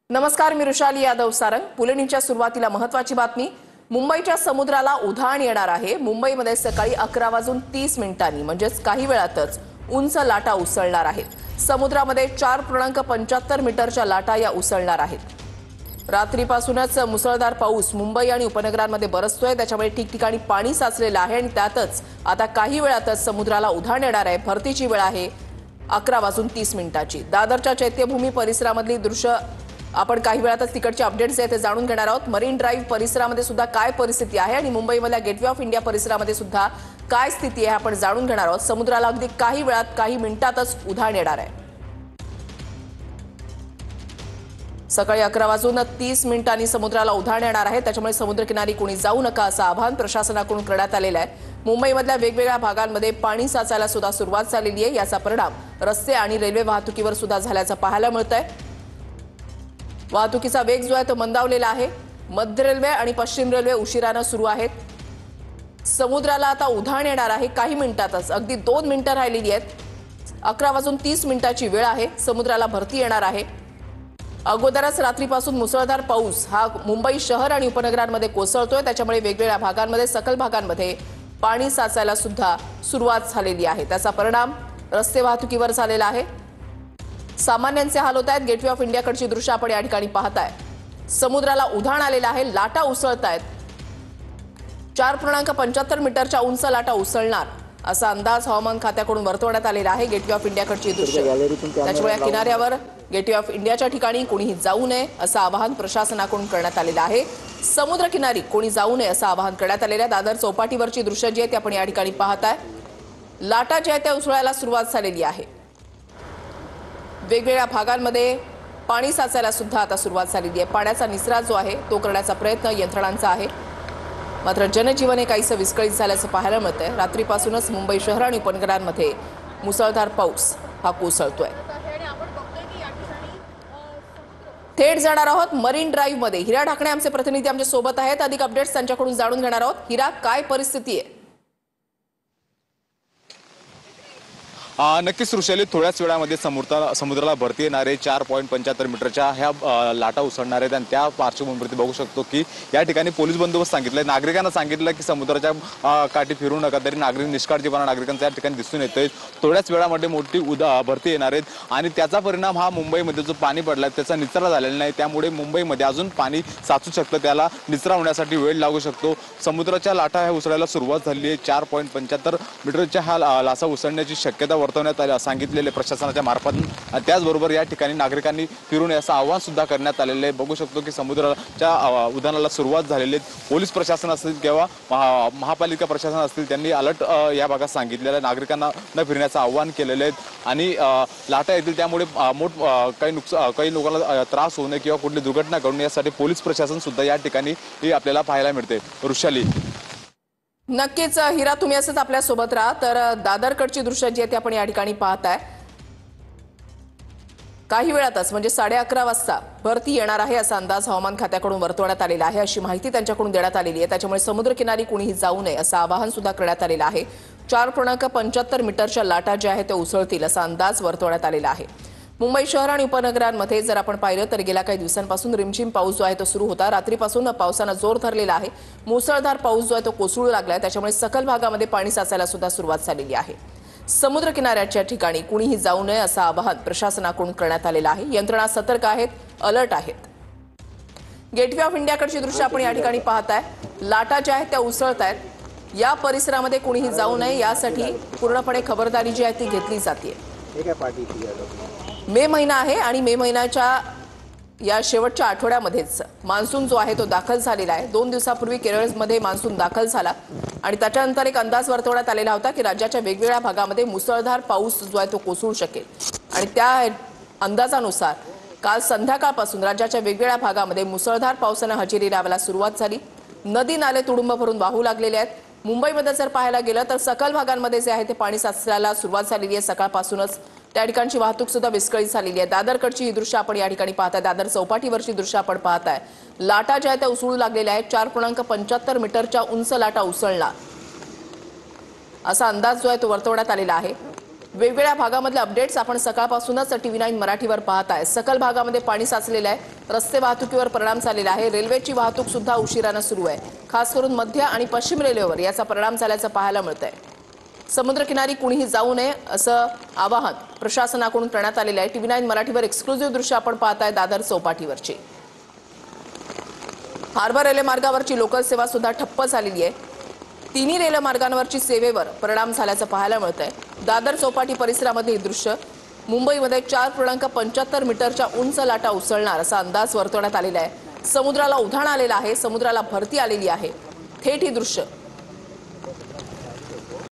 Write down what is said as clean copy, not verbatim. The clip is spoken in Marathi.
नमस्कार, मी रुशाली यादव सारंग। बुलेटिनच्या सुरुवातीला महत्त्वाची बातमी। मुंबईच्या समुद्राला उधाण येणार आहे। मुंबईमध्ये सकाळी 11:30 म्हणजेच काही वेळातच उंच लाटा उसळणार आहेत। समुद्रामध्ये 4.75 मीटरच्या लाटा या उसळणार आहेत। रात्रीपासूनच मुसळधार पाऊस मुंबई आणि उपनगरांमध्ये बरसतोय, त्याच्यामुळे ठिकठिकाणी पाणी साचलेलं आहे आणि त्यातच आता काही वेळातच समुद्राला उधाण येणार आहे। भरतीची वेळ आहे 11:30 दादरच्या चैत्यभूमी परिसरामधली दृश्य आपण काही वेळातच तिकडचे अपडेट्स आहेत ते जाणून घेणार आहोत। मरीन ड्राईव्ह परिसरामध्ये सुद्धा काय परिस्थिती आहे आणि मुंबईमधल्या गेटवे ऑफ इंडिया परिसरामध्ये सुद्धा काय स्थिती आहे आपण जाणून घेणार आहोत। समुद्राला अगदी काही वेळात काही मिनिटातच उधाण येणार आहे। सकाळी 11:30 समुद्राला उधाण येणार आहे, त्याच्यामुळे समुद्रकिनारी कोणी जाऊ नका असं आवाहन प्रशासनाकडून करण्यात आलेलं आहे। मुंबईमधल्या वेगवेगळ्या भागांमध्ये पाणी साचायला सुद्धा सुरुवात झालेली आहे। याचा परिणाम रस्ते आणि रेल्वे वाहतुकीवर सुद्धा झाल्याचं पाहायला मिळतंय। वाहतुकीचा वेग जो आहे तो मंदावलेला आहे। मध्य रेल्वे आणि पश्चिम रेल्वे उशिराने सुरू आहेत। समुद्राला आता उधाण येणार आहे काही मिनिटातच, अगदी 2 मिनिटं राहिलेली आहेत। 11:30 वेळ आहे। समुद्राला भरती येणार आहे। अगोदरच रात्रीपासून मुसळधार पाऊस हा मुंबई शहर आणि उपनगरांमध्ये कोसळतोय, त्याच्यामुळे वेगवेगळ्या भागांमध्ये सकल भागांमध्ये पाणी साचायला सुद्धा सुरुवात झालेली आहे। त्याचा परिणाम रस्ते वाहतुकीवर झालेला आहे। सामान्यांचे हाल होत आहेत। गेटवे ऑफ इंडियाकडची दृश्य आपण या ठिकाणी पाहताय। समुद्राला उधाण आलेलं आहे, लाटा उसळत आहेत। 4.75 मीटरच्या उंच लाटा उसळणार असा अंदाज हवामान खात्याकडून वर्तवण्यात आलेला आहे। गेटवे ऑफ इंडियाकडची दृश्य, त्याच्यामुळे किनाऱ्यावर गेटवे ऑफ इंडियाच्या ठिकाणी कोणीही जाऊ नये असं आवाहन प्रशासनाकडून करण्यात आलेलं आहे। समुद्र किनारी कोणी जाऊ नये असं आवाहन करण्यात आलेलं आहे। दादर चौपाटीवरची दृश्य जी आहेत ती आपण या ठिकाणी पाहताय। लाटा ज्या आहेत त्या उसळायला सुरुवात झालेली आहे। वेगवेगळ्या भागांमध्ये पाणी साचायला सुद्धा आता सुरुवात झालेली आहे। पाण्याचा निचरा जो आहे तो करण्याचा प्रयत्न यंत्रणांचा आहे, मात्र जनजीवन हे काहीसं विस्कळीत झाल्याचं पाहायला मिळतंय। रात्रीपासूनच मुंबई शहर आणि उपनगरांमध्ये मुसळधार पाऊस हा कोसळतोय। थेट जाणार आहोत मरीन ड्राईव्ह मध्ये। हिरा ढाकणे आमचे प्रतिनिधी आमच्या सोबत आहेत, अधिक अपडेट्स त्यांच्याकडून जाणून घेणार आहोत। हिरा, काय परिस्थिती आहे? नक्कीच ऋषाली, थोड्याच वेळामध्ये समुद्राला भरती येणारे 4.75 मीटरच्या ह्या लाटा उसळणार आहेत आणि त्या पार्श्वभूमीवरती बघू शकतो की या ठिकाणी पोलीस बंदोबस्त सांगितलाय। नागरिकांना सांगितलं की समुद्राच्या काठी फिरू नका, तरी नागरिक निष्काळजीपणा नागरिकांचा या ठिकाणी दिसून येतोय। थोड्याच वेळामध्ये मोठी भरती येणार आहेत आणि त्याचा परिणाम हा मुंबईमध्ये जो पाणी पडलाय त्याचा निचरा झालेला नाही, त्यामुळे मुंबईमध्ये अजून पाणी साचू शकतं, त्याला निचरा होण्यासाठी वेळ लागू शकतो। समुद्राच्या लाटा ह्या उसळायला सुरुवात झाली आहे। 4.75 मीटरच्या ह्या लाटा उसळण्याची शक्यता वर्तवण्यात सांगितलेले प्रशासनाच्या मार्फत। त्याचबरोबर या ठिकाणी नागरिकांनी फिरून असं आवाहन सुद्धा करण्यात आलेलं आहे। बघू शकतो की समुद्राच्या उधाणाला सुरुवात झालेली आहे। पोलीस प्रशासन असतील किंवा महापालिका प्रशासन असतील, त्यांनी अलर्ट या भागात सांगितलेलं आहे। नागरिकांना न फिरण्याचं आवाहन केलेलं आहे आणि लाटा येतील त्यामुळे काही लोकांना त्रास होऊ नये किंवा कुठली दुर्घटना घडू नये यासाठी पोलीस प्रशासन सुद्धा या ठिकाणी आपल्याला पाहायला मिळते। ऋषाली, नक्कीच हिरा, तुम्ही असंच आपल्या सोबत राहा। तर दादरकडची दृश्य जी आहे ती आपण या ठिकाणी पाहताय। काही वेळातच म्हणजे 11:30 वाजता भरती येणार आहे असा अंदाज हवामान खात्याकडून वर्तवण्यात आलेला आहे, अशी माहिती त्यांच्याकडून देण्यात आलेली आहे। त्याच्यामुळे समुद्रकिनारी कोणीही जाऊ नये असं आवाहन सुद्धा करण्यात आलेलं आहे। 4.75 मीटरच्या लाटा ज्या आहेत त्या उसळतील असा अंदाज वर्तवण्यात आलेला आहे। मुंबई शहर आणि उपनगरांमध्ये जर आपण पाहिलं तर गेल्या काही दिवसांपासून रिमझिम पाऊस जो आहे तो सुरू होता। रात्रीपासून पावसानं जोर धरलेला आहे। मुसळधार पाऊस जो आहे तो कोसळू लागलाय, त्याच्यामुळे सकल भागामध्ये पाणी साचायला सुद्धा सुरुवात झालेली आहे। समुद्र किनाऱ्याच्या ठिकाणी कुणीही जाऊ नये असं आवाहन प्रशासनाकडून करण्यात आलेलं आहे। यंत्रणा सतर्क आहेत, अलर्ट आहेत। गेटवे ऑफ इंडियाकडची दृश्य आपण या ठिकाणी पाहताय। लाटा ज्या आहेत त्या उसळत आहेत। या परिसरामध्ये कुणीही जाऊ नये यासाठी पूर्णपणे खबरदारी जी आहे ती घेतली जाते। मे महिना आहे आणि मे महिन्याच्या या शेवटच्या आठवड्यामध्येच मान्सून जो आहे तो दाखल झालेला आहे। 2 दिवसापूर्वी केरळमध्ये मान्सून दाखल झाला आणि त्याच्यानंतर एक अंदाज वर्तवण्यात आलेला होता की राज्याच्या वेगवेगळ्या भागामध्ये मुसळधार पाऊस जो आहे तो कोसळू शकेल आणि त्या अंदाजानुसार काल संध्याकाळपासून राज्याच्या वेगवेगळ्या भागामध्ये मुसळधार पावसानं हजेरी लावायला सुरुवात झाली। नदी नाले तुडुंब भरून वाहू लागलेले आहेत। मुंबईमध्ये जर पाहायला गेलं तर सकल भागांमध्ये जे आहे ते पाणी साचायला सुरुवात झालेली आहे। सकाळपासूनच त्या ठिकाणची वाहतूक सुद्धा विस्कळीत झालेली आहे। दादरकडची ही दृश्य आपण या ठिकाणी पाहताय। दादर चौपाटीवरची दृश्य आपण पाहताय। लाटा ज्या आहेत त्या उसळू लागलेल्या आहेत। 4.75 मीटरच्या उंच लाटा उसळणार असा अंदाज जो आहे तो वर्तवण्यात आलेला आहे। वेगवेगळ्या भागामधले अपडेट्स आपण सकाळपासूनच TV9 मराठीवर पाहताय। सकल भागामध्ये पाणी साचलेलं आहे, रस्ते वाहतुकीवर परिणाम झालेला आहे, रेल्वेची वाहतूक सुद्धा उशिराने सुरू आहे। खास करून मध्य आणि पश्चिम रेल्वेवर याचा परिणाम झाल्याचं पाहायला मिळतंय। समुद्रकिनारी कुणीही जाऊ नये असं आवाहन प्रशासनाकडून करण्यात आलेलं आहे। TV9 मराठीवर एक्सक्लुझिव्ह दृश्य आपण पाहताय दादर चौपाटीवरची। हार्बर रेल्वे मार्गावरची लोकल सेवा सुद्धा ठप्प झालेली आहे। तिन्ही रेल्वे मार्गांवरची सेवेवर परिणाम झाल्याचं पाहायला मिळतंय। दादर चौपाटी परिसरामध्ये हे दृश्य मुंबईमध्ये 4.75 मीटरच्या उंच लाटा उसळणार असा अंदाज वर्तवण्यात आलेला आहे। समुद्राला उधाण आलेला आहे, समुद्राला भरती आलेली आहे। थेट ही दृश्य